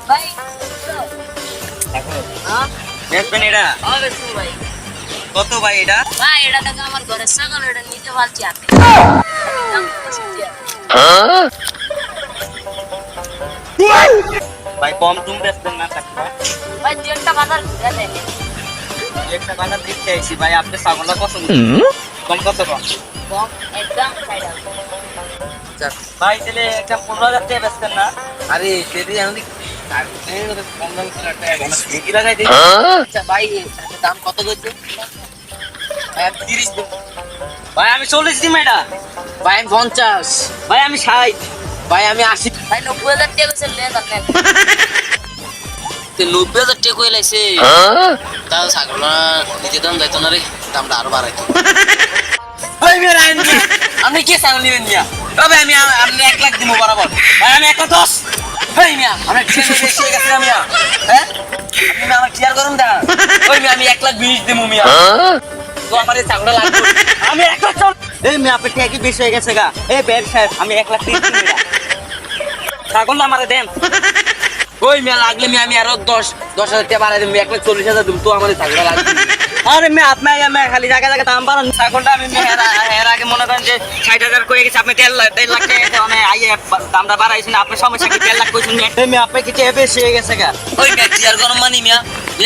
ভাই বেচবেন এটা ভাই কত ভাই এটা? ভাই এটা দেখো আমার ঘরের ছাগল, এটা নিতে পারছি আপনি। ভাই কম টুম বেচবেন না কাকা? ভাই তুই একটা বাজার ঘুরে দেয় একটা বাজার দেখতে আইছি ভাই, আপনি ছাগলটা পছন্দ কম কত কম? কম একদম সাইড ভাই তাহলে একটা 15,000 টাকা বেচবেন না? আরে সেটি আমি কম দাম কি লাগাই দিই? আচ্ছা ভাই দাম কত করছে? ভাই আমি 30 দেব। ভাই আমি 40 দিম এটা। ভাই আমি 50। ভাই আমি 60। ভাই আমি 80। ভাই 90,000 টাকা ছিল লে জানেন। 90,000 টাকা কই লাইছে তাও ছাগল নিজে দাম যাইতো না রে, দামটা আরো বাড়াইতো। ভাই মেরা আইনি আপনি কি ছাগল নিবেন মিয়া? তবে আমি আপনি 1 লাখ দিব বরাবর। ভাই আমি 110। ভাই মিয়া আমরা টিয়ার বেশি হয়ে গেছে না মিয়া? হ্যাঁ আপনি আমার টিয়ার করুন দা। ওই মিয়া আমি 1,20,000 দেবো মিয়া। তো আমার এই ছাগলটা লাগবে। আমি 1 লাখ চল। এই মে আপনি টাকা কি বেশি হয়ে গেছে গা? এই বের সাহেব আমি 1 লাখ 30 দিম এটা। ছাগল আমারে দেন। ওই মিয়া লাগলে মিয়া আমি আরো 10,000 টাকা বাড়াই দেবো, 1,40,000 দেবো, তো আমার এই ছাগলটা লাগবে। আরে মে আপনার খালি জায়গা জায়গা দাম বাড়ান। ছাগলটা আমি এর আগে মনে করেন যে 60,000 কয়ে গেছে, আপনি 1.5 লাখ টাকা আমি আইয়ে দামটা বাড়াইছেন। আপনি সমস্যা কি 1.5 লাখ কইছেন? এই মে আপনি কি টাকা বেশি হয়ে গেছে গা? ওই মিয়া টিয়ার গরম মানি মিয়া,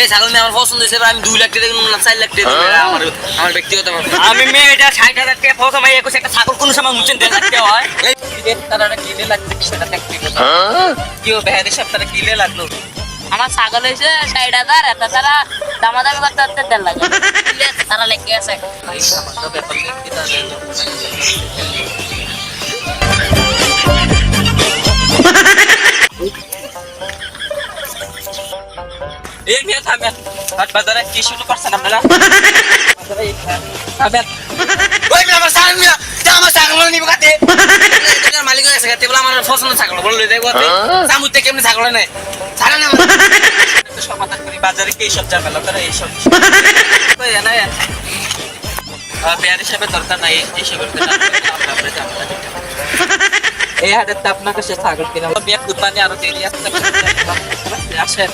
এই ছাগল মিয়া আমার পছন্দ হয়েছে, আমি 2 লাখ টাকা দেবো না 4 লাখ টাকা দেবো, আমার আমার ব্যক্তিগত ব্যাপার। আমি মে এটা 60,000 টাকা ফসল ভাই 21 একটা ছাগল কোন সময় মুছেন 1.5 লাখ টাকা হয়? এই তারা কিলে লাগছে সেটা দেখতে কি ও বেহাদি সপ্তাহে কিলে লাগলো? আমার ছাগল হয়েছে 60,000, এত তারা দামাদামি করতে করতে 1.5 লাখ তারা লেগে গেছে। এই মিয়া থামেন। হাট বাজারে কি শুরু করছেন আপনারা? থামেন। ওই মিয়া আমার ছাগল মিয়া, তা আমার ছাগল নিব কাতে এটার মালিক হয়ে গেছে কাতে বলে আমার পছন্দ ছাগল বলে লই দেখো সামুতে কেমনে ছাগল নাই ছাগল না একটু সমাধান করি, বাজারে কি সব ঝামেলা করে এইসব কই না বেহাদি সাহেবের দরকার নাই এইসবের এই হাটের তো আপনার কাছে ছাগল কিনা বিয়ে কুরবানি আরো দেরি আসতে আসেন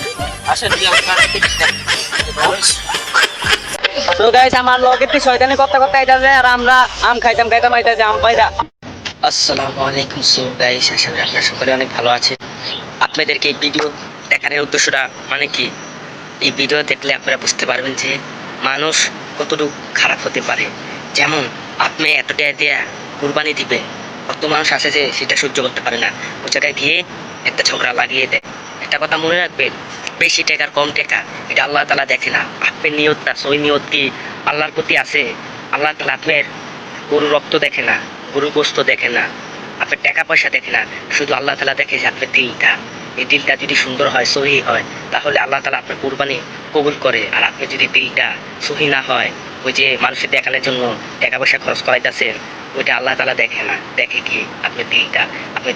আসেন বিয়ে আপনার তো গাইস আমার লগে কি শয়তানি কথা কথা আইতাছে আর আমরা আম খাইতাম খাইতাম আইতাছে আম পাইরা। আসসালামু আলাইকুম। সো গাইস, আশা করি আপনারা সকলে অনেক ভালো আছেন। আপনাদেরকে এই ভিডিও দেখার উদ্দেশ্যটা মানে কি, এই ভিডিও দেখলে আপনারা বুঝতে পারবেন যে মানুষ কতটুকু খারাপ হতে পারে। যেমন আপনি এত টাকা দিয়ে কুরবানি দিবে, কত মানুষ আছে যে সেটা সহ্য করতে পারে না, ওই জায়গায় গিয়ে একটা ঝগড়া লাগিয়ে দেয়। একটা কথা মনে রাখবেন, বেশি টাকার কম টাকা এটা আল্লাহ তাআলা দেখে না। আপনার নিয়তটা সই নিয়ত কি আল্লাহর প্রতি আছে? আল্লাহ তাআলা আপনার গরু রক্ত দেখে না, গরু গোস্ত দেখে না, আপনার টাকা পয়সা দেখে না, শুধু আল্লাহ তাআলা দেখে যে আপনার দিলটা। এই দিলটা যদি সুন্দর হয়, সহি হয়, তাহলে আল্লাহ তাআলা আপনার কুরবানি কবুল করে। আর আপনি যদি দিলটা সহি না হয়, ওই যে মানুষের দেখানোর জন্য টাকা পয়সা খরচ করাইতেছেন, ওইটা আল্লাহ তাআলা দেখে না। দেখে কি আপনার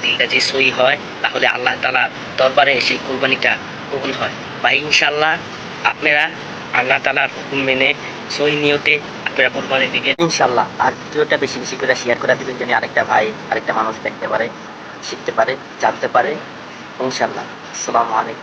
দিলটা যে সহি হয়, তাহলে আল্লাহ তাআলা দরবারে সেই কুরবানিটা কবুল হয়। বা ইনশাআল্লাহ আপনারা আল্লাহ তাআলার হুকুম মেনে সহি নিয়তে আপনারা কুরবানি দিবেন ইনশাআল্লাহ। আর ভিডিওটা বেশি বেশি করে শেয়ার করে দিবেন, যেন আরেকটা ভাই আরেকটা মানুষ দেখতে পারে, শিখতে পারে, জানতে পারে ইনশাআল্লাহ। আসসালামু আলাইকুম।